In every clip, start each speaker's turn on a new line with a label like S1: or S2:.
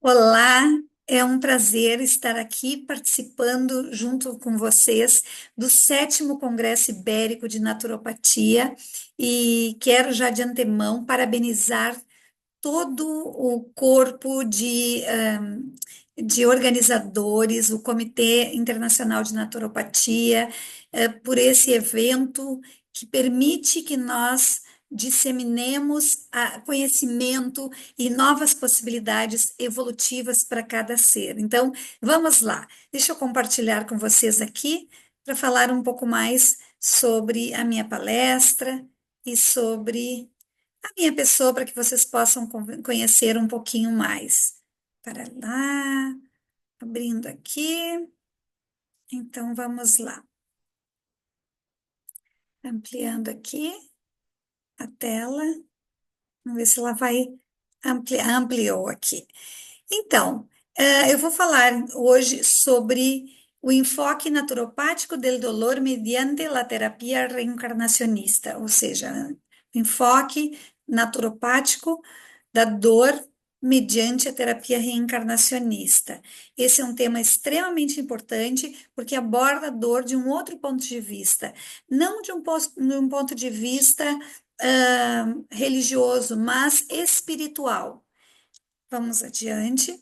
S1: Olá, é um prazer estar aqui participando junto com vocês do sétimo Congresso Ibérico de Naturopatia e quero já de antemão parabenizar todo o corpo de organizadores, o Comitê Internacional de Naturopatia, por esse evento que permite que nós disseminemos conhecimento e novas possibilidades evolutivas para cada ser. Então, vamos lá. Deixa eu compartilhar com vocês aqui para falar um pouco mais sobre a minha palestra e sobre a minha pessoa para que vocês possam conhecer um pouquinho mais. Para lá, abrindo aqui. Então, vamos lá. Ampliando aqui a tela. Vamos ver se ela vai ampliar. Ampliou aqui. Então, eu vou falar hoje sobre o enfoque naturopático del dolor mediante la terapia reencarnacionista, ou seja, o enfoque naturopático da dor mediante a terapia reencarnacionista. Esse é um tema extremamente importante porque aborda a dor de um outro ponto de vista, não de um ponto de vista religioso, mas espiritual. Vamos adiante.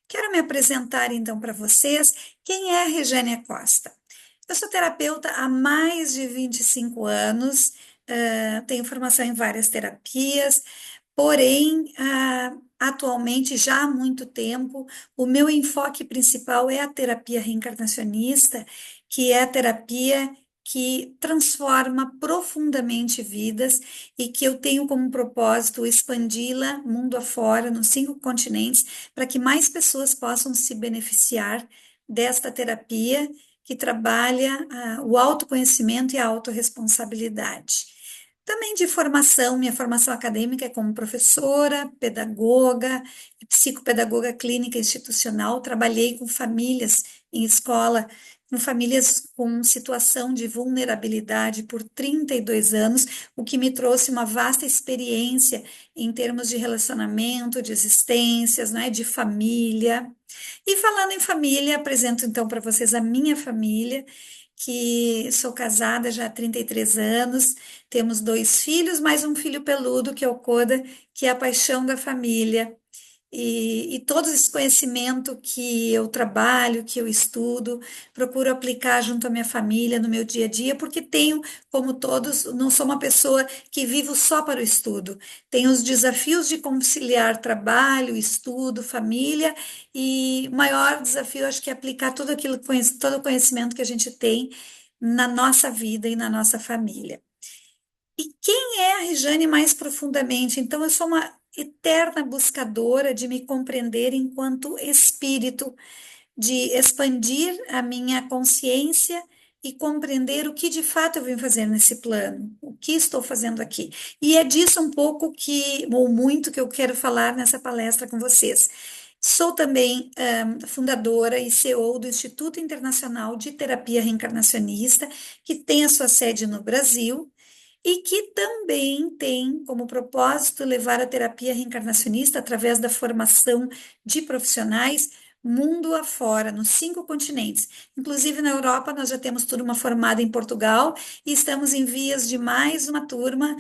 S1: Quero me apresentar então para vocês. Quem é a Regênia Costa? Eu sou terapeuta há mais de 25 anos, tenho formação em várias terapias, porém, atualmente, já há muito tempo, o meu enfoque principal é a terapia reencarnacionista, que é a terapia que transforma profundamente vidas e que eu tenho como propósito expandi-la mundo afora, nos 5 continentes, para que mais pessoas possam se beneficiar desta terapia que trabalha o autoconhecimento e a autorresponsabilidade. Também de formação, minha formação acadêmica é como professora, pedagoga e psicopedagoga clínica institucional. Trabalhei com famílias em escola, com famílias com situação de vulnerabilidade por 32 anos, o que me trouxe uma vasta experiência em termos de relacionamento, de existências, né, de família. E falando em família, apresento então para vocês a minha família, que sou casada já há 33 anos, temos 2 filhos, mais um filho peludo, que é o Koda, que é a paixão da família. E todo esse conhecimento que eu trabalho, que eu estudo, procuro aplicar junto à minha família, no meu dia a dia, porque tenho, como todos, não sou uma pessoa que vivo só para o estudo. Tenho os desafios de conciliar trabalho, estudo, família, e o maior desafio, acho que é aplicar tudo aquilo, todo o conhecimento que a gente tem na nossa vida e na nossa família. E quem é a Rejane mais profundamente? Então, eu sou uma eterna buscadora de me compreender enquanto espírito, de expandir a minha consciência e compreender o que de fato eu vim fazer nesse plano, o que estou fazendo aqui. E é disso um pouco que, ou muito, que eu quero falar nessa palestra com vocês. Sou também fundadora e CEO do Instituto Internacional de Terapia Reencarnacionista, que tem a sua sede no Brasil e que também tem como propósito levar a terapia reencarnacionista através da formação de profissionais mundo afora, nos 5 continentes. Inclusive na Europa, nós já temos turma formada em Portugal e estamos em vias de mais uma turma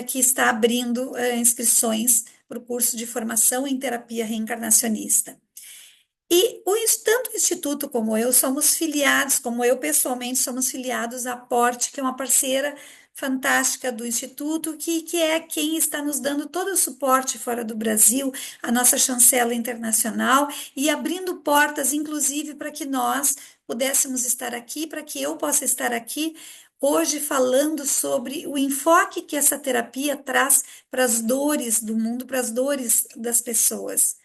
S1: que está abrindo inscrições para o curso de formação em terapia reencarnacionista. E tanto o Instituto como eu somos filiados, como eu pessoalmente somos filiados à Porte, que é uma parceira fantástica do Instituto, que é quem está nos dando todo o suporte fora do Brasil, a nossa chancela internacional, e abrindo portas, inclusive, para que nós pudéssemos estar aqui, para que eu possa estar aqui hoje falando sobre o enfoque que essa terapia traz para as dores do mundo, para as dores das pessoas.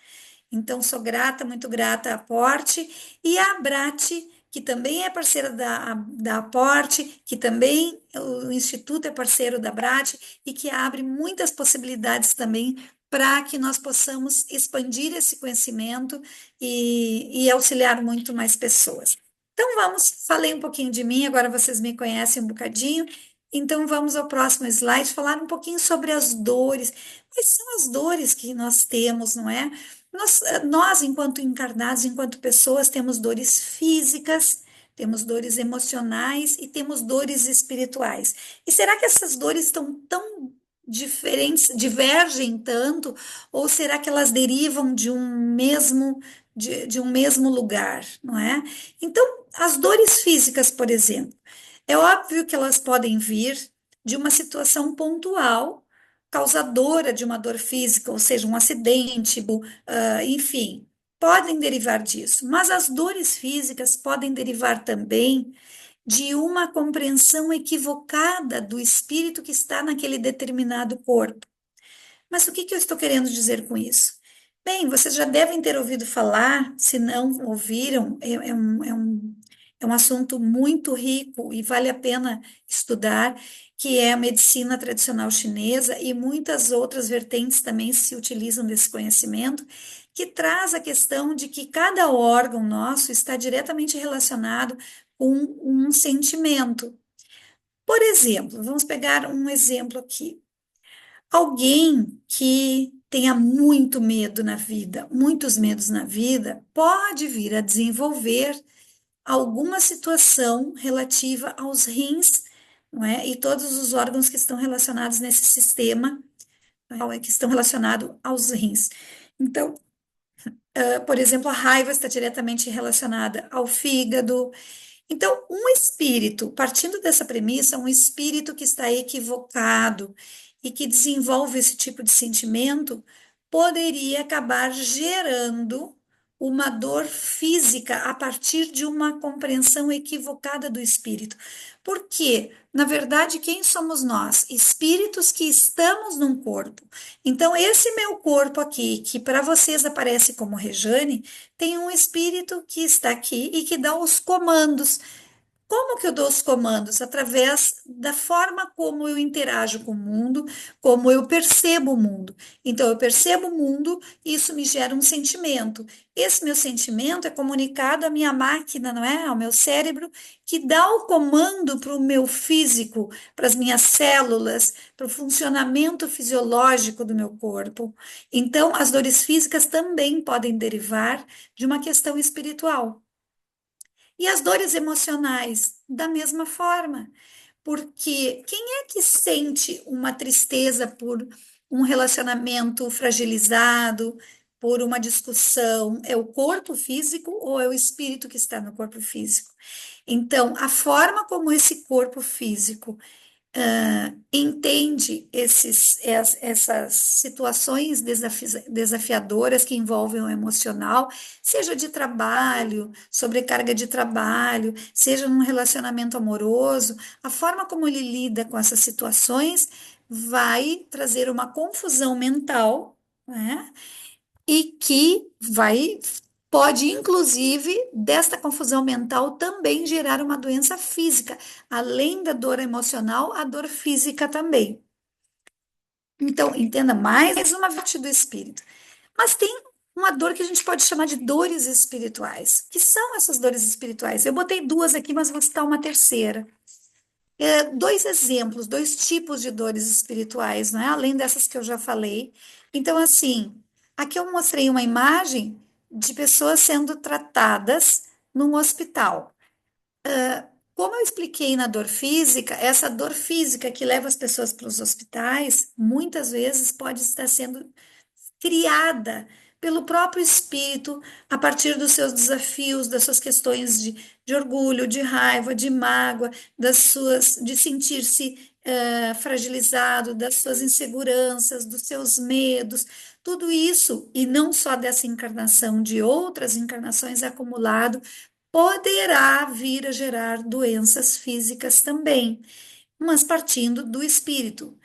S1: Então, sou grata, muito grata à Aporte e à Abrate, que também é parceira da Aporte, que também o Instituto é parceiro da Abrate e que abre muitas possibilidades também para que nós possamos expandir esse conhecimento e auxiliar muito mais pessoas. Então, falei um pouquinho de mim, agora vocês me conhecem um bocadinho. Então, vamos ao próximo slide, falar um pouquinho sobre as dores. Quais são as dores que nós temos, não é? Nós, enquanto encarnados, enquanto pessoas, temos dores físicas, temos dores emocionais e temos dores espirituais. E será que essas dores estão tão diferentes, divergem tanto, ou será que elas derivam de um mesmo lugar, não é? Então, as dores físicas, por exemplo, é óbvio que elas podem vir de uma situação pontual, causadora de uma dor física, ou seja, um acidente, enfim, podem derivar disso. Mas as dores físicas podem derivar também de uma compreensão equivocada do espírito que está naquele determinado corpo. Mas o que que eu estou querendo dizer com isso? Bem, vocês já devem ter ouvido falar, se não ouviram, é um assunto muito rico e vale a pena estudar, que é a medicina tradicional chinesa e muitas outras vertentes também se utilizam desse conhecimento, que traz a questão de que cada órgão nosso está diretamente relacionado com um sentimento. Por exemplo, vamos pegar um exemplo aqui. Alguém que tenha muito medo na vida, muitos medos na vida, pode vir a desenvolver alguma situação relativa aos rins, não é? E todos os órgãos que estão relacionados nesse sistema, não é? Que estão relacionados aos rins. Então, por exemplo, a raiva está diretamente relacionada ao fígado. Então, um espírito, partindo dessa premissa, um espírito que está equivocado e que desenvolve esse tipo de sentimento, poderia acabar gerando uma dor física a partir de uma compreensão equivocada do espírito. Porque, na verdade, quem somos nós? Espíritos que estamos num corpo. Então, esse meu corpo aqui, que para vocês aparece como Rejane, tem um espírito que está aqui e que dá os comandos. Como que eu dou os comandos? Através da forma como eu interajo com o mundo, como eu percebo o mundo. Então, eu percebo o mundo e isso me gera um sentimento. Esse meu sentimento é comunicado à minha máquina, não é? Ao meu cérebro, que dá o comando para o meu físico, para as minhas células, para o funcionamento fisiológico do meu corpo. Então, as dores físicas também podem derivar de uma questão espiritual. E as dores emocionais, da mesma forma, porque quem é que sente uma tristeza por um relacionamento fragilizado, por uma discussão? É o corpo físico ou é o espírito que está no corpo físico? Então, a forma como esse corpo físico entende essas situações desafiadoras que envolvem o emocional, seja de trabalho, sobrecarga de trabalho, seja num relacionamento amoroso, a forma como ele lida com essas situações vai trazer uma confusão mental, né? E que pode, inclusive, desta confusão mental também gerar uma doença física, além da dor emocional, a dor física também. Então, entenda mais uma parte do espírito. Mas tem uma dor que a gente pode chamar de dores espirituais. Que são essas dores espirituais? Eu botei duas aqui, mas vou citar uma terceira. Dois exemplos, dois tipos de dores espirituais, não é? Além dessas que eu já falei. Então, assim, aqui eu mostrei uma imagem de pessoas sendo tratadas num hospital. Como eu expliquei na dor física, essa dor física que leva as pessoas para os hospitais, muitas vezes pode estar sendo criada pelo próprio espírito a partir dos seus desafios, das suas questões de orgulho, de raiva, de mágoa, de sentir-se fragilizado, das suas inseguranças, dos seus medos, tudo isso, e não só dessa encarnação, de outras encarnações acumulado, poderá vir a gerar doenças físicas também, mas partindo do espírito.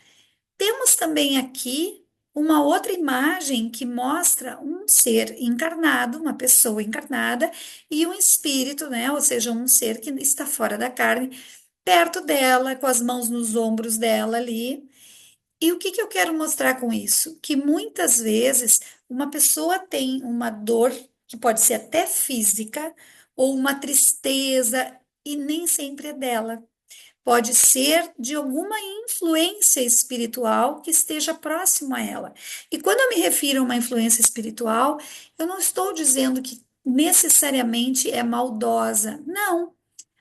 S1: Temos também aqui uma outra imagem que mostra um ser encarnado, uma pessoa encarnada, e um espírito, né? Ou seja, um ser que está fora da carne, perto dela, com as mãos nos ombros dela ali. E o que que eu quero mostrar com isso? Que muitas vezes uma pessoa tem uma dor, que pode ser até física, ou uma tristeza, e nem sempre é dela. pode ser de alguma influência espiritual que esteja próximo a ela. E quando eu me refiro a uma influência espiritual, eu não estou dizendo que necessariamente é maldosa. Não.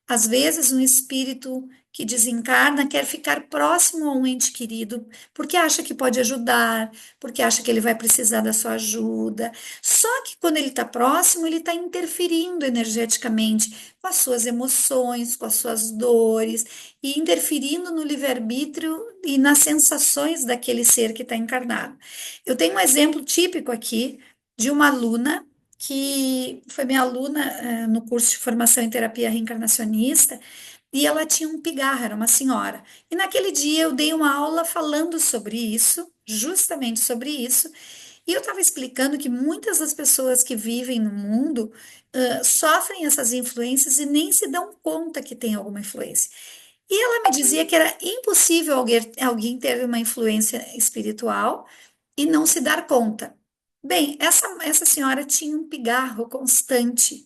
S1: Às vezes, um espírito que desencarna quer ficar próximo a um ente querido, porque acha que pode ajudar, porque acha que ele vai precisar da sua ajuda. Só que quando ele está próximo, ele está interferindo energeticamente com as suas emoções, com as suas dores, e interferindo no livre-arbítrio e nas sensações daquele ser que está encarnado. Eu tenho um exemplo típico aqui de uma aluna que foi minha aluna, no curso de formação em terapia reencarnacionista, e ela tinha um pigarro, era uma senhora. E naquele dia eu dei uma aula falando sobre isso, justamente sobre isso, e eu estava explicando que muitas das pessoas que vivem no mundo sofrem essas influências e nem se dão conta que tem alguma influência. E ela me dizia que era impossível alguém ter uma influência espiritual e não se dar conta. Bem, essa senhora tinha um pigarro constante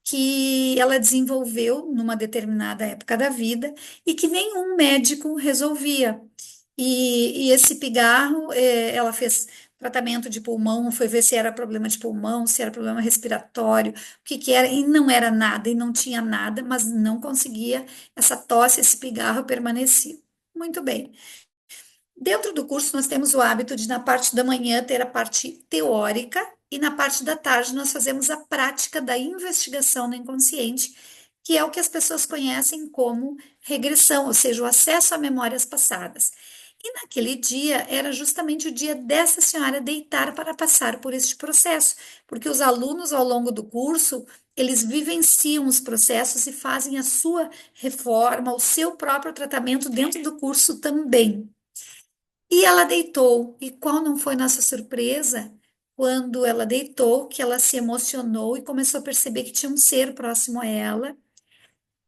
S1: que ela desenvolveu numa determinada época da vida e que nenhum médico resolvia. E esse pigarro, ela fez tratamento de pulmão, foi ver se era problema de pulmão, se era problema respiratório, o que que era, e não era nada, e não tinha nada, mas não conseguia, essa tosse, esse pigarro permanecia. Muito bem. Dentro do curso, nós temos o hábito de, na parte da manhã, ter a parte teórica e na parte da tarde, nós fazemos a prática da investigação no inconsciente, que é o que as pessoas conhecem como regressão, ou seja, o acesso a memórias passadas. E naquele dia era justamente o dia dessa senhora deitar para passar por este processo, porque os alunos, ao longo do curso, eles vivenciam os processos e fazem a sua reforma, o seu próprio tratamento dentro do curso também. E ela deitou. E qual não foi nossa surpresa quando ela deitou, que ela se emocionou e começou a perceber que tinha um ser próximo a ela,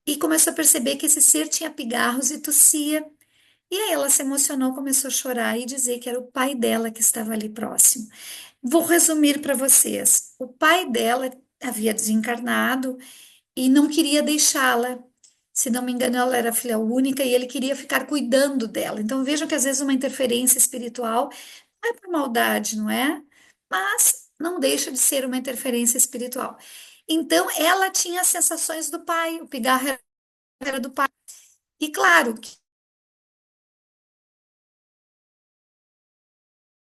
S1: e começou a perceber que esse ser tinha pigarros e tossia. E aí ela se emocionou, começou a chorar e dizer que era o pai dela que estava ali próximo. Vou resumir para vocês. O pai dela havia desencarnado e não queria deixá-la. Se não me engano, ela era filha única e ele queria ficar cuidando dela. Então vejam que às vezes uma interferência espiritual não é por maldade, não é? Mas não deixa de ser uma interferência espiritual. Então ela tinha as sensações do pai, o pigarro era do pai. E claro,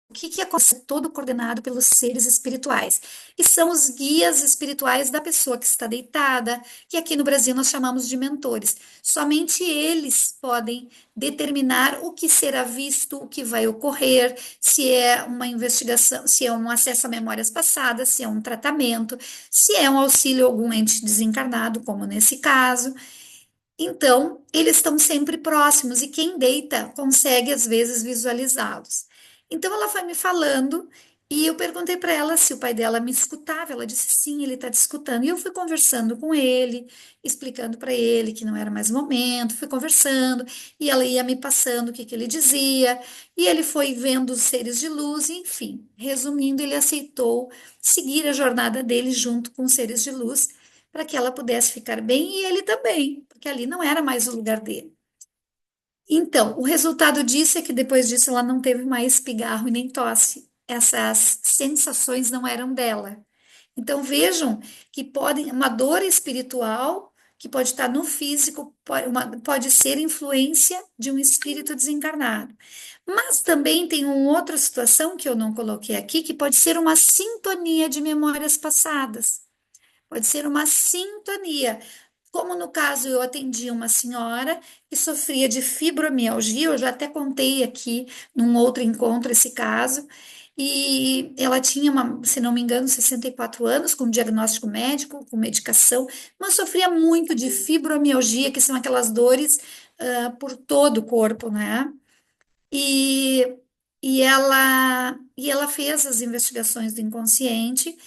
S1: o que que acontece? Todo coordenado pelos seres espirituais. E são os guias espirituais da pessoa que está deitada, que aqui no Brasil nós chamamos de mentores. Somente eles podem determinar o que será visto, o que vai ocorrer, se é uma investigação, se é um acesso a memórias passadas, se é um tratamento, se é um auxílio a algum ente desencarnado, como nesse caso. Então, eles estão sempre próximos e quem deita consegue, às vezes, visualizá-los. Então, ela foi me falando e eu perguntei para ela se o pai dela me escutava. Ela disse sim, ele está te escutando. E eu fui conversando com ele, explicando para ele que não era mais o momento, fui conversando e ela ia me passando o que que ele dizia. E ele foi vendo os seres de luz, e, enfim, resumindo, ele aceitou seguir a jornada dele junto com os seres de luz para que ela pudesse ficar bem e ele também, porque ali não era mais o lugar dele. Então, o resultado disso é que depois disso ela não teve mais pigarro e nem tosse. Essas sensações não eram dela. Então vejam que uma dor espiritual que pode estar no físico, pode ser influência de um espírito desencarnado. Mas também tem uma outra situação que eu não coloquei aqui, que pode ser uma sintonia de memórias passadas. Pode ser uma sintonia. Como no caso eu atendi uma senhora que sofria de fibromialgia, eu já até contei aqui num outro encontro esse caso, e ela tinha, se não me engano, 64 anos, com diagnóstico médico, com medicação, mas sofria muito de fibromialgia, que são aquelas dores por todo o corpo, né? E, e ela fez as investigações do inconsciente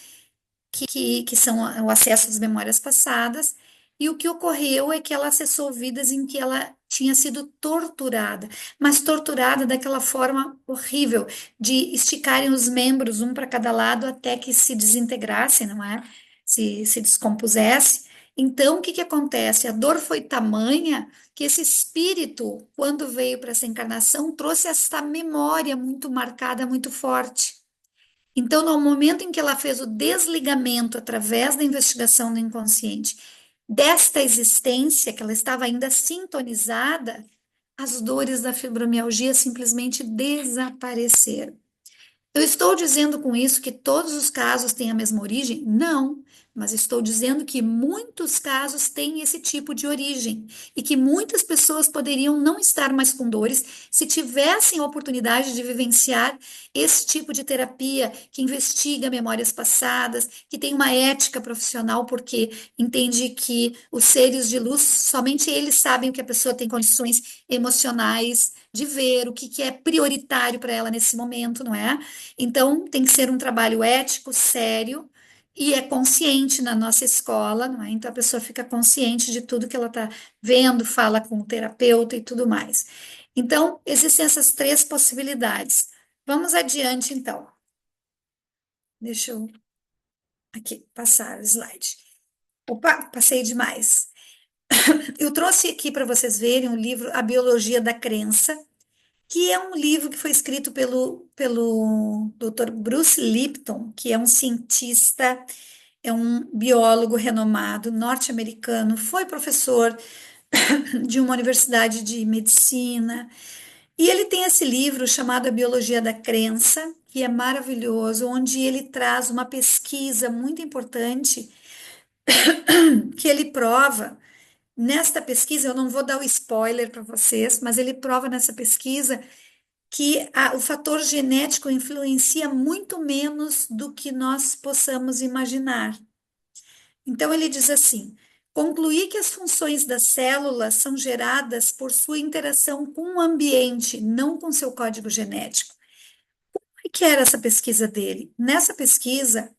S1: que são o acesso às memórias passadas, e o que ocorreu é que ela acessou vidas em que ela tinha sido torturada, mas torturada daquela forma horrível, de esticarem os membros um para cada lado até que se desintegrasse, não é? Se descompusesse. Então, o que que acontece? A dor foi tamanha que esse espírito, quando veio para essa encarnação, trouxe essa memória muito marcada, muito forte. Então, no momento em que ela fez o desligamento através da investigação do inconsciente desta existência, que ela estava ainda sintonizada, as dores da fibromialgia simplesmente desapareceram. Eu estou dizendo com isso que todos os casos têm a mesma origem? Não, mas estou dizendo que muitos casos têm esse tipo de origem e que muitas pessoas poderiam não estar mais com dores se tivessem a oportunidade de vivenciar esse tipo de terapia que investiga memórias passadas, que tem uma ética profissional, porque entende que os seres de luz, somente eles sabem o que a pessoa tem condições emocionais de ver, o que que é prioritário para ela nesse momento, não é? Então, tem que ser um trabalho ético, sério, e é consciente na nossa escola, não é? Então, a pessoa fica consciente de tudo que ela está vendo, fala com o terapeuta e tudo mais. Então, existem essas três possibilidades. Vamos adiante, então. Deixa eu aqui passar o slide. Opa, passei demais. Eu trouxe aqui para vocês verem um livro, A Biologia da Crença, que é um livro que foi escrito pelo Dr. Bruce Lipton, que é um cientista, é um biólogo renomado norte-americano, foi professor de uma universidade de medicina, e ele tem esse livro chamado A Biologia da Crença, que é maravilhoso, onde ele traz uma pesquisa muito importante que ele prova. Nesta pesquisa, eu não vou dar o spoiler para vocês, mas ele prova nessa pesquisa que o fator genético influencia muito menos do que nós possamos imaginar. Então, ele diz assim: concluir que as funções das células são geradas por sua interação com o ambiente, não com seu código genético. O que era essa pesquisa dele? Nessa pesquisa,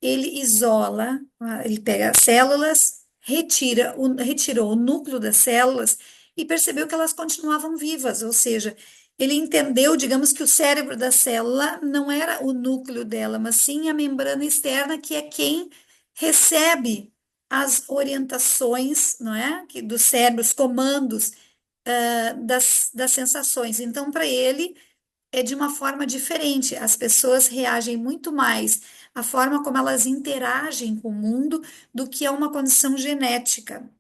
S1: ele isola, ele pega as células, retirou o núcleo das células e percebeu que elas continuavam vivas, ou seja, ele entendeu, digamos que o cérebro da célula não era o núcleo dela, mas sim a membrana externa, que é quem recebe as orientações, não é? Do cérebro, os comandos, das sensações. Então, para ele, é de uma forma diferente. As pessoas reagem muito mais à forma como elas interagem com o mundo do que a uma condição genética.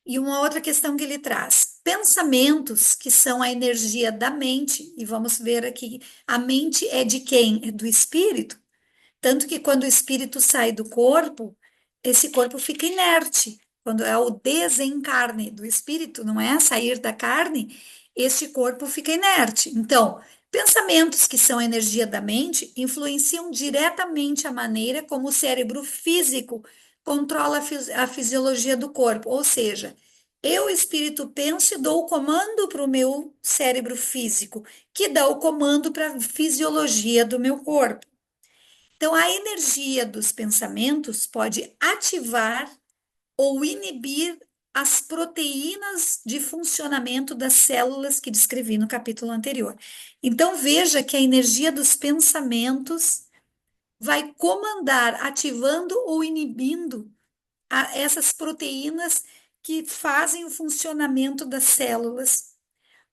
S1: E uma outra questão que ele traz: pensamentos, que são a energia da mente, e vamos ver aqui, a mente é de quem? É do espírito. Tanto que quando o espírito sai do corpo, esse corpo fica inerte. Quando é o desencarne do espírito, não é sair da carne, este corpo fica inerte. Então, pensamentos que são a energia da mente influenciam diretamente a maneira como o cérebro físico controla a fisiologia do corpo. Ou seja, eu, espírito, penso e dou o comando para o meu cérebro físico, que dá o comando para a fisiologia do meu corpo. Então, a energia dos pensamentos pode ativar ou inibir as proteínas de funcionamento das células que descrevi no capítulo anterior. Então, veja que a energia dos pensamentos vai comandar, ativando ou inibindo essas proteínas que fazem o funcionamento das células.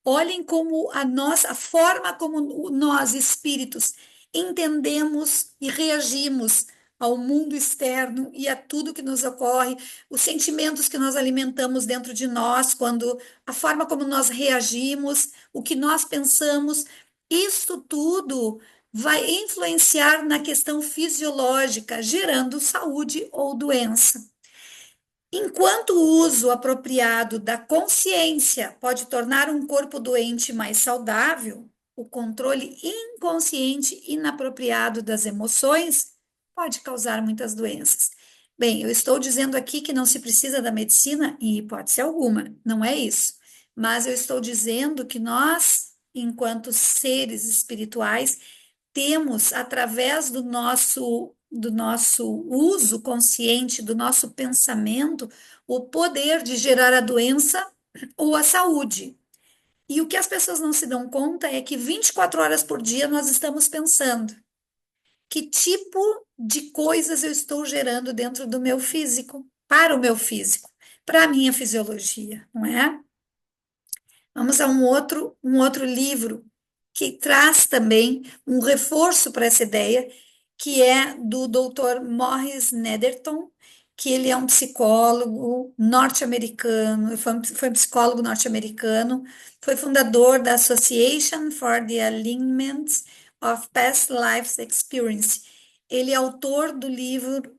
S1: Olhem como a forma como nós, espíritos, entendemos e reagimos ao mundo externo e a tudo que nos ocorre, os sentimentos que nós alimentamos dentro de nós, quando a forma como nós reagimos, o que nós pensamos, isso tudo vai influenciar na questão fisiológica, gerando saúde ou doença. Enquanto o uso apropriado da consciência pode tornar um corpo doente mais saudável, o controle inconsciente inapropriado das emoções pode causar muitas doenças. Bem, eu estou dizendo aqui que não se precisa da medicina em hipótese alguma, não é isso. Mas eu estou dizendo que nós, enquanto seres espirituais, temos, através do nosso uso consciente, do nosso pensamento, o poder de gerar a doença ou a saúde. E o que as pessoas não se dão conta é que 24 horas por dia nós estamos pensando que tipo de coisas eu estou gerando dentro do meu físico. para o meu físico, para a minha fisiologia, não é? Vamos a um outro livro que traz também um reforço para essa ideia, que é do Dr. Morris Nederton, que ele é um psicólogo norte-americano, foi um psicólogo norte-americano, foi fundador da Association for the Alignment of Past Lives Experience. Ele é autor do livro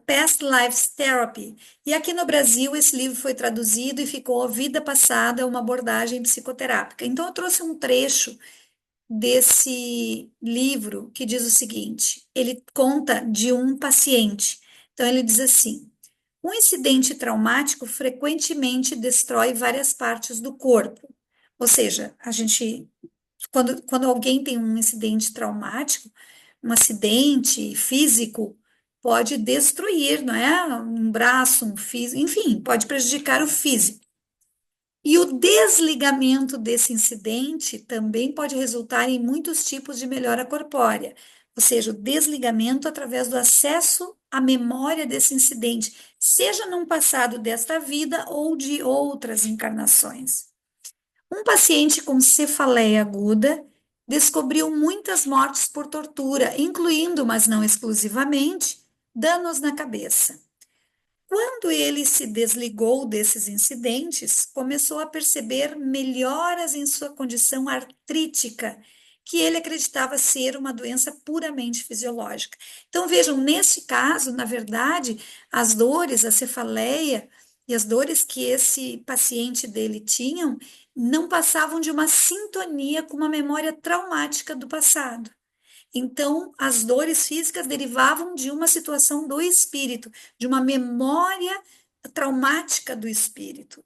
S1: Past Lives Therapy, e aqui no Brasil, esse livro foi traduzido e ficou A Vida Passada, uma abordagem psicoterápica. Então, eu trouxe um trecho desse livro que diz o seguinte: ele conta de um paciente. Então, ele diz assim: um incidente traumático frequentemente destrói várias partes do corpo. Ou seja, quando alguém tem um incidente traumático, um acidente físico, pode destruir, não é? Um braço, um físico, enfim, pode prejudicar o físico. E o desligamento desse incidente também pode resultar em muitos tipos de melhora corpórea, ou seja, o desligamento através do acesso à memória desse incidente, seja num passado desta vida ou de outras encarnações. Um paciente com cefaleia aguda descobriu muitas mortes por tortura, incluindo, mas não exclusivamente, danos na cabeça. Quando ele se desligou desses incidentes, começou a perceber melhoras em sua condição artrítica, que ele acreditava ser uma doença puramente fisiológica. Então, vejam, nesse caso, na verdade, as dores, a cefaleia e as dores que esse paciente dele tinham não passavam de uma sintonia com uma memória traumática do passado. Então, as dores físicas derivavam de uma situação do espírito, de uma memória traumática do espírito.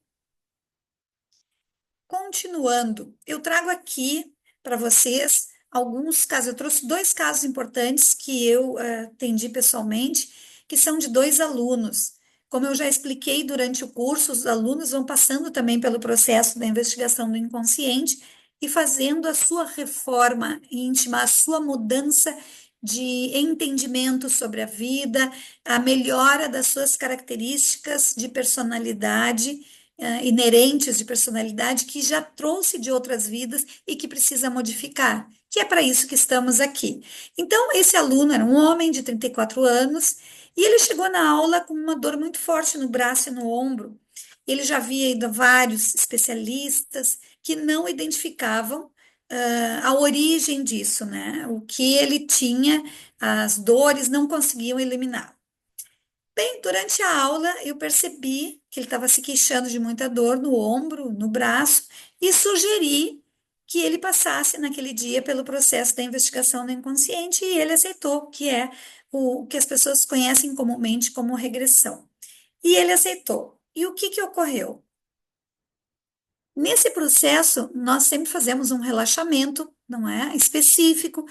S1: Continuando, eu trago aqui para vocês alguns casos. Eu trouxe dois casos importantes que eu atendi pessoalmente, que são de dois alunos. Como eu já expliquei durante o curso, os alunos vão passando também pelo processo da investigação do inconsciente e fazendo a sua reforma íntima, a sua mudança de entendimento sobre a vida, a melhora das suas características de personalidade inerentes de personalidade que já trouxe de outras vidas e que precisa modificar, que é para isso que estamos aqui. Então, esse aluno era um homem de 34 anos e ele chegou na aula com uma dor muito forte no braço e no ombro. Ele já havia ido a vários especialistas que não identificavam a origem disso, né? O que ele tinha, as dores não conseguiam eliminar. Bem, durante a aula eu percebi que ele estava se queixando de muita dor no ombro, no braço, e sugeri que ele passasse naquele dia pelo processo da investigação do inconsciente e ele aceitou, que é o que as pessoas conhecem comumente como regressão. E ele aceitou. E o que que ocorreu? Nesse processo, nós sempre fazemos um relaxamento, não é? Específico,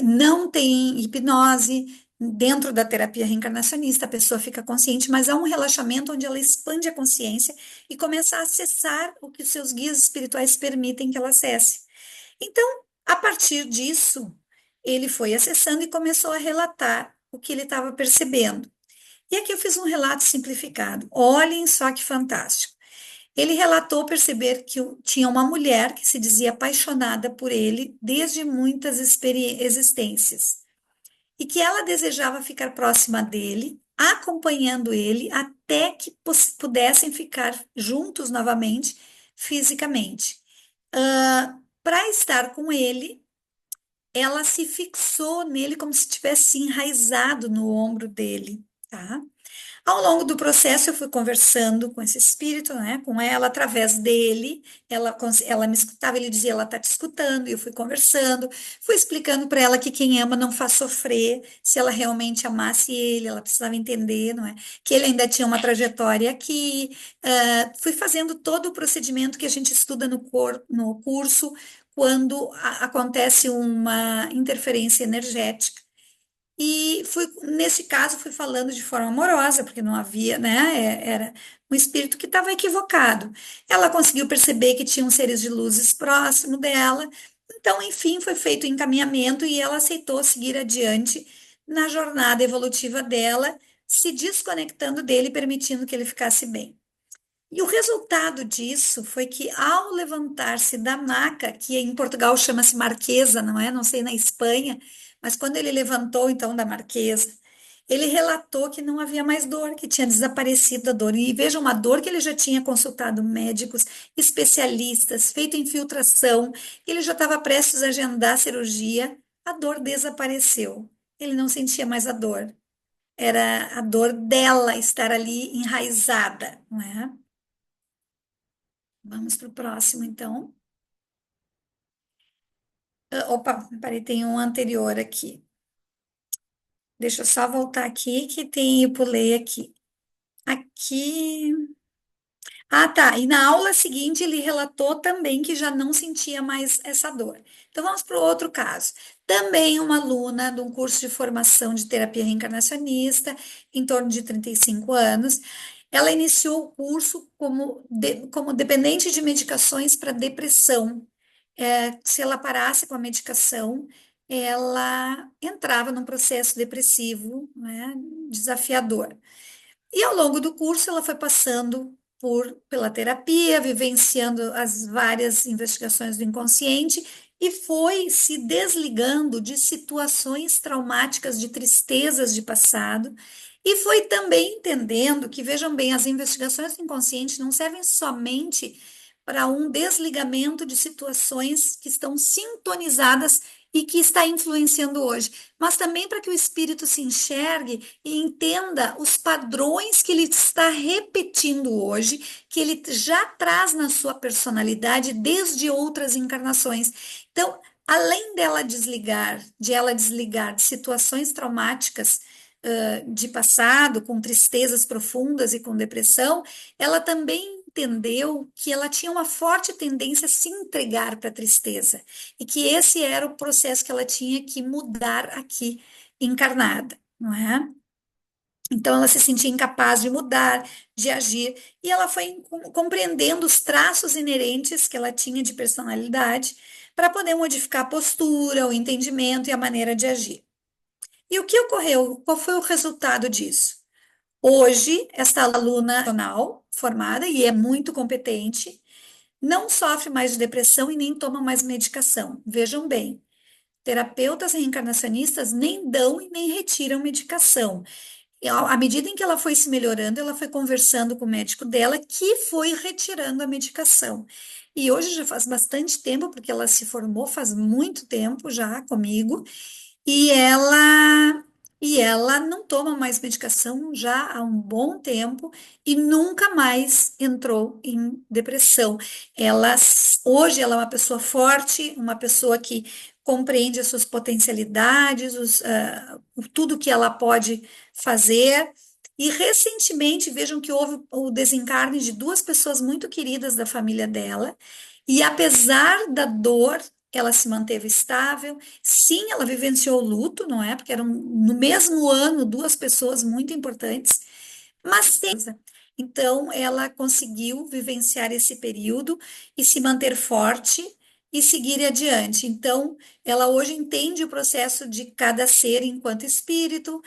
S1: não tem hipnose. Dentro da terapia reencarnacionista, a pessoa fica consciente, mas há um relaxamento onde ela expande a consciência e começa a acessar o que os seus guias espirituais permitem que ela acesse. Então, a partir disso, ele foi acessando e começou a relatar o que ele estava percebendo. E aqui eu fiz um relato simplificado. Olhem só que fantástico. Ele relatou perceber que tinha uma mulher que se dizia apaixonada por ele desde muitas existências e que ela desejava ficar próxima dele, acompanhando ele até que pudessem ficar juntos novamente, fisicamente. Para estar com ele, ela se fixou nele como se tivesse enraizado no ombro dele, tá? Ao longo do processo, eu fui conversando com esse espírito, né, com ela, através dele. Ela me escutava, ele dizia, ela está te escutando, e eu fui conversando, fui explicando para ela que quem ama não faz sofrer. Se ela realmente amasse ele, ela precisava entender, não é? Que ele ainda tinha uma trajetória aqui. Fui fazendo todo o procedimento que a gente estuda no curso, quando acontece uma interferência energética. E nesse caso, fui falando de forma amorosa, porque não havia, né? Era um espírito que estava equivocado. Ela conseguiu perceber que tinham seres de luzes próximo dela. Então, enfim, foi feito o encaminhamento e ela aceitou seguir adiante na jornada evolutiva dela, se desconectando dele, permitindo que ele ficasse bem. E o resultado disso foi que, ao levantar-se da maca, que em Portugal chama-se marquesa, não é? Não sei na Espanha, mas quando ele levantou então da marquesa, ele relatou que não havia mais dor, que tinha desaparecido a dor. E veja, uma dor que ele já tinha consultado médicos, especialistas, feito infiltração, ele já estava prestes a agendar a cirurgia, a dor desapareceu. Ele não sentia mais a dor. Era a dor dela estar ali enraizada, não é? Vamos para o próximo, então. Opa, parei, tem um anterior aqui. Deixa eu só voltar aqui, que tem, eu pulei aqui. Aqui. Ah, tá. E na aula seguinte ele relatou também que já não sentia mais essa dor. Então vamos para o outro caso. Também uma aluna de um curso de formação de terapia reencarnacionista, em torno de 35 anos. Ela iniciou o curso como dependente de medicações para depressão. Se ela parasse com a medicação, ela entrava num processo depressivo, né, desafiador. E ao longo do curso, ela foi passando pela terapia, vivenciando as várias investigações do inconsciente e foi se desligando de situações traumáticas, de tristezas de passado. E foi também entendendo que, vejam bem, as investigações do inconsciente não servem somente para um desligamento de situações que estão sintonizadas e que está influenciando hoje, mas também para que o espírito se enxergue e entenda os padrões que ele está repetindo hoje, que ele já traz na sua personalidade desde outras encarnações. Então, além de ela desligar de situações traumáticas de passado, com tristezas profundas e com depressão, ela também entendeu que ela tinha uma forte tendência a se entregar para a tristeza e que esse era o processo que ela tinha que mudar aqui encarnada, não é? Então ela se sentia incapaz de mudar, de agir, e ela foi compreendendo os traços inerentes que ela tinha de personalidade para poder modificar a postura, o entendimento e a maneira de agir. E o que ocorreu? Qual foi o resultado disso? Hoje, esta aluna profissional formada e é muito competente, não sofre mais de depressão e nem toma mais medicação. Vejam bem, terapeutas reencarnacionistas nem dão e nem retiram medicação. E à medida em que ela foi se melhorando, ela foi conversando com o médico dela, que foi retirando a medicação. E hoje já faz bastante tempo, porque ela se formou faz muito tempo já comigo, e ela não toma mais medicação já há um bom tempo e nunca mais entrou em depressão. Ela hoje ela é uma pessoa forte, uma pessoa que compreende as suas potencialidades, tudo que ela pode fazer. E recentemente, vejam que houve o desencarne de duas pessoas muito queridas da família dela, e apesar da dor, ela se manteve estável. Sim, ela vivenciou o luto, não é? Porque eram no mesmo ano duas pessoas muito importantes, mas tem. Então, ela conseguiu vivenciar esse período e se manter forte e seguir adiante. Então, ela hoje entende o processo de cada ser enquanto espírito,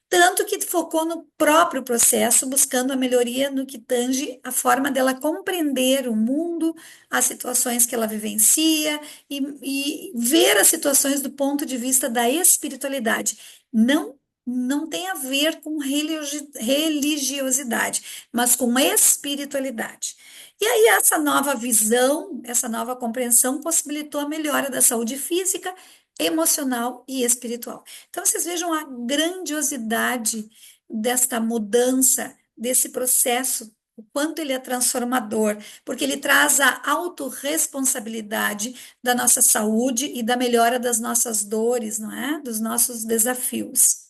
S1: tanto que focou no próprio processo, buscando a melhoria no que tange a forma dela compreender o mundo, as situações que ela vivencia e ver as situações do ponto de vista da espiritualidade. Não, não tem a ver com religiosidade, mas com espiritualidade. E aí, essa nova visão, essa nova compreensão possibilitou a melhora da saúde física, emocional e espiritual. Então, vocês vejam a grandiosidade desta mudança, desse processo, o quanto ele é transformador, porque ele traz a autorresponsabilidade da nossa saúde e da melhora das nossas dores, não é? Dos nossos desafios.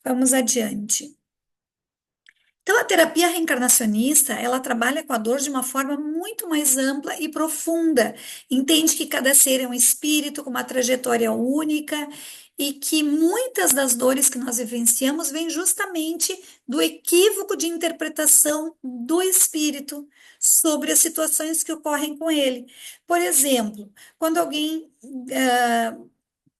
S1: Vamos adiante. Então, a terapia reencarnacionista, ela trabalha com a dor de uma forma muito mais ampla e profunda. Entende que cada ser é um espírito com uma trajetória única e que muitas das dores que nós vivenciamos vêm justamente do equívoco de interpretação do espírito sobre as situações que ocorrem com ele. Por exemplo, quando alguém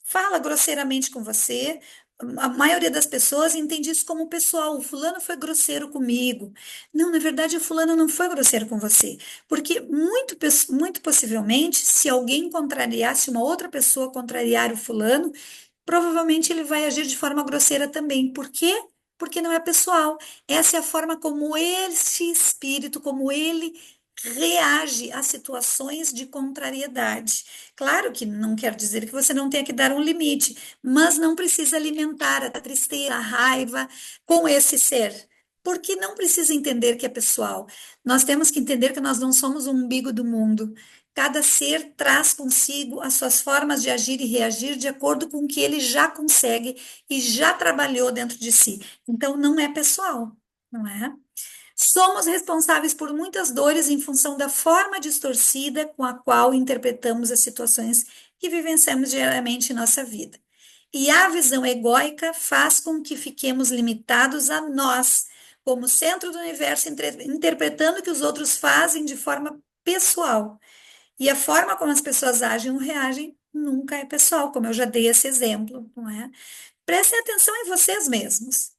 S1: fala grosseiramente com você, a maioria das pessoas entende isso como pessoal. O fulano foi grosseiro comigo. Não, na verdade, o fulano não foi grosseiro com você. Porque muito possivelmente, se alguém contrariar, se uma outra pessoa contrariar o fulano, provavelmente ele vai agir de forma grosseira também. Por quê? Porque não é pessoal. Essa é a forma como esse espírito, como ele reage a situações de contrariedade. Claro que não quer dizer que você não tenha que dar um limite, mas não precisa alimentar a tristeza, a raiva com esse ser. Porque não precisa entender que é pessoal. Nós temos que entender que nós não somos o umbigo do mundo. Cada ser traz consigo as suas formas de agir e reagir de acordo com o que ele já consegue e já trabalhou dentro de si. Então, não é pessoal, não é? Somos responsáveis por muitas dores em função da forma distorcida com a qual interpretamos as situações que vivenciamos diariamente em nossa vida. E a visão egóica faz com que fiquemos limitados a nós, como centro do universo, interpretando o que os outros fazem de forma pessoal. E a forma como as pessoas agem ou reagem nunca é pessoal, como eu já dei esse exemplo, não é? Prestem atenção em vocês mesmos.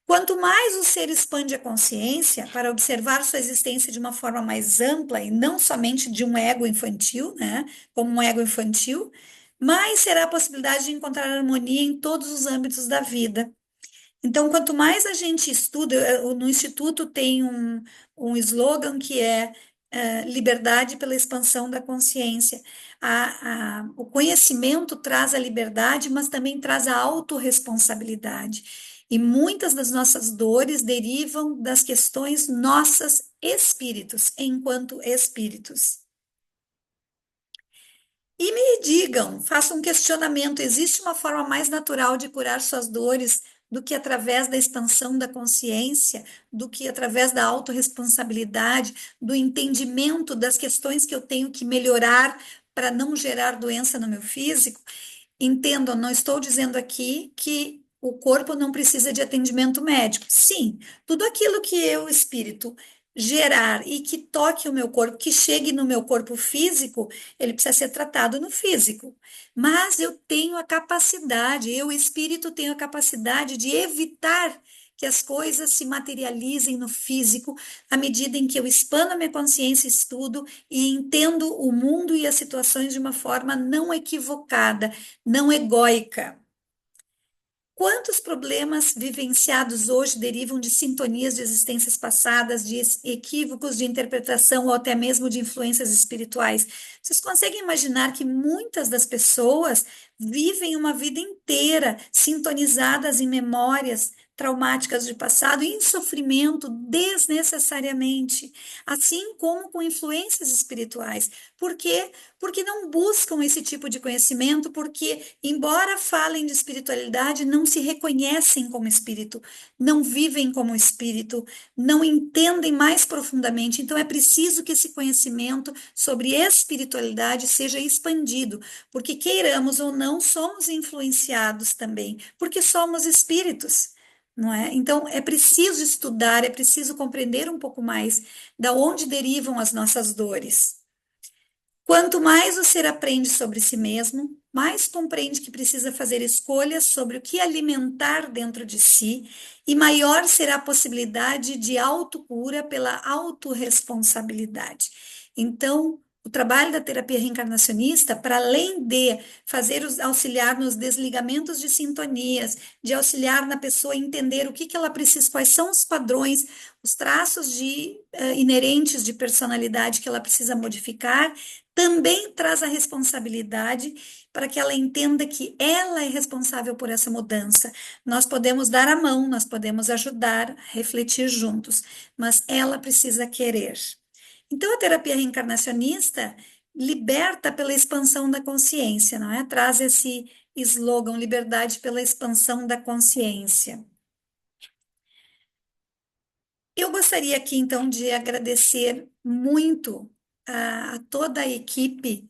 S1: Quanto mais o ser expande a consciência para observar sua existência de uma forma mais ampla e não somente de um ego infantil, né, como um ego infantil, mais será a possibilidade de encontrar harmonia em todos os âmbitos da vida. Então, quanto mais a gente estuda, no Instituto tem um slogan que é liberdade pela expansão da consciência. O conhecimento traz a liberdade, mas também traz a autorresponsabilidade. E muitas das nossas dores derivam das questões nossas espíritos, enquanto espíritos. E me digam, façam um questionamento: existe uma forma mais natural de curar suas dores do que através da expansão da consciência, do que através da autorresponsabilidade, do entendimento das questões que eu tenho que melhorar para não gerar doença no meu físico? Entendam, não estou dizendo aqui que o corpo não precisa de atendimento médico. Sim, tudo aquilo que eu, espírito, gerar e que toque o meu corpo, que chegue no meu corpo físico, ele precisa ser tratado no físico. Mas eu tenho a capacidade, eu, espírito, tenho a capacidade de evitar que as coisas se materializem no físico à medida em que eu expando a minha consciência, estudo e entendo o mundo e as situações de uma forma não equivocada, não egóica. Quantos problemas vivenciados hoje derivam de sintonias de existências passadas, de equívocos de interpretação ou até mesmo de influências espirituais? Vocês conseguem imaginar que muitas das pessoas vivem uma vida inteira sintonizadas em memórias traumáticas de passado e em sofrimento desnecessariamente, assim como com influências espirituais? Por quê? Porque não buscam esse tipo de conhecimento, porque, embora falem de espiritualidade, não se reconhecem como espírito, não vivem como espírito, não entendem mais profundamente. Então, é preciso que esse conhecimento sobre espiritualidade seja expandido, porque, queiramos ou não, somos influenciados também, porque somos espíritos. Não é? Então, é preciso estudar, é preciso compreender um pouco mais da onde derivam as nossas dores. Quanto mais o ser aprende sobre si mesmo, mais compreende que precisa fazer escolhas sobre o que alimentar dentro de si, e maior será a possibilidade de autocura pela autorresponsabilidade. Então, o trabalho da terapia reencarnacionista, para além de fazer auxiliar nos desligamentos de sintonias, de auxiliar na pessoa a entender o que ela precisa, quais são os padrões, os traços inerentes de personalidade que ela precisa modificar, também traz a responsabilidade para que ela entenda que ela é responsável por essa mudança. Nós podemos dar a mão, nós podemos ajudar, refletir juntos, mas ela precisa querer. Então, a terapia reencarnacionista liberta pela expansão da consciência, não é? Traz esse slogan, liberdade pela expansão da consciência. Eu gostaria aqui, então, de agradecer muito a toda a equipe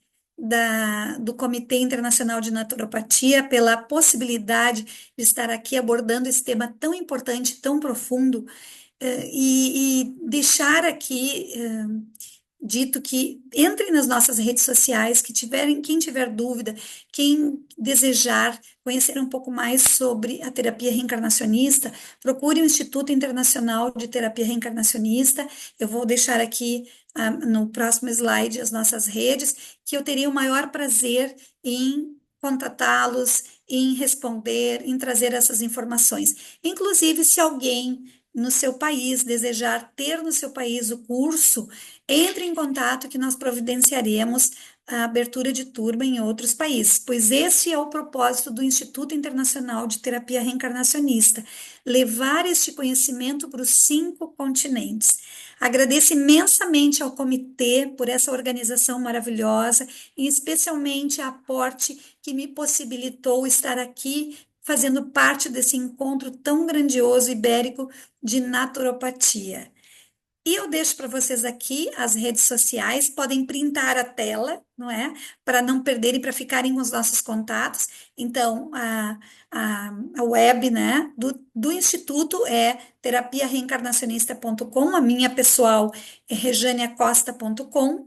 S1: do Comitê Internacional de Naturopatia pela possibilidade de estar aqui abordando esse tema tão importante, tão profundo, e deixar aqui dito que entre nas nossas redes sociais, quem tiver dúvida, quem desejar conhecer um pouco mais sobre a terapia reencarnacionista, procure o Instituto Internacional de Terapia Reencarnacionista. Eu vou deixar aqui no próximo slide as nossas redes, que eu teria o maior prazer em contatá-los, em responder, em trazer essas informações. Inclusive, se alguém no seu país desejar ter no seu país o curso, entre em contato que nós providenciaremos a abertura de turma em outros países, pois esse é o propósito do Instituto Internacional de Terapia Reencarnacionista, levar este conhecimento para os 5 continentes. Agradeço imensamente ao comitê por essa organização maravilhosa e especialmente a aporte que me possibilitou estar aqui fazendo parte desse encontro tão grandioso ibérico de naturopatia. E eu deixo para vocês aqui as redes sociais, podem printar a tela, não é? Para não perderem, para ficarem com os nossos contatos. Então, a web, né, do Instituto é terapiareencarnacionista.com, a minha pessoal é rejaniacosta.com.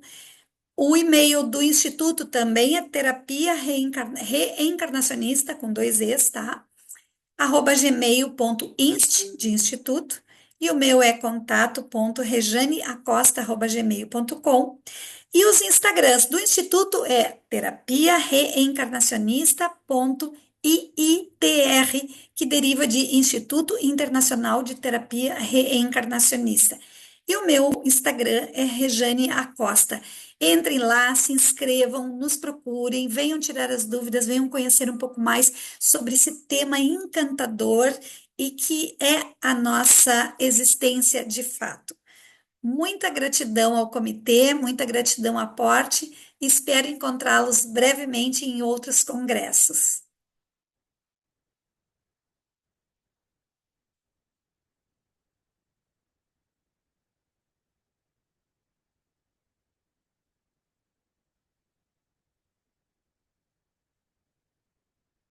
S1: O e-mail do Instituto também é terapia reencarnacionista, com 2 Es, tá? @gmail.inst, de instituto, e o meu é contato.rejaneacosta@gmail.com. E os Instagrams do Instituto é terapia reencarnacionista.iitr, que deriva de Instituto Internacional de Terapia Reencarnacionista. E o meu Instagram é Rejane Acosta. Entrem lá, se inscrevam, nos procurem, venham tirar as dúvidas, venham conhecer um pouco mais sobre esse tema encantador e que é a nossa existência de fato. Muita gratidão ao comitê, muita gratidão à Porte, e espero encontrá-los brevemente em outros congressos.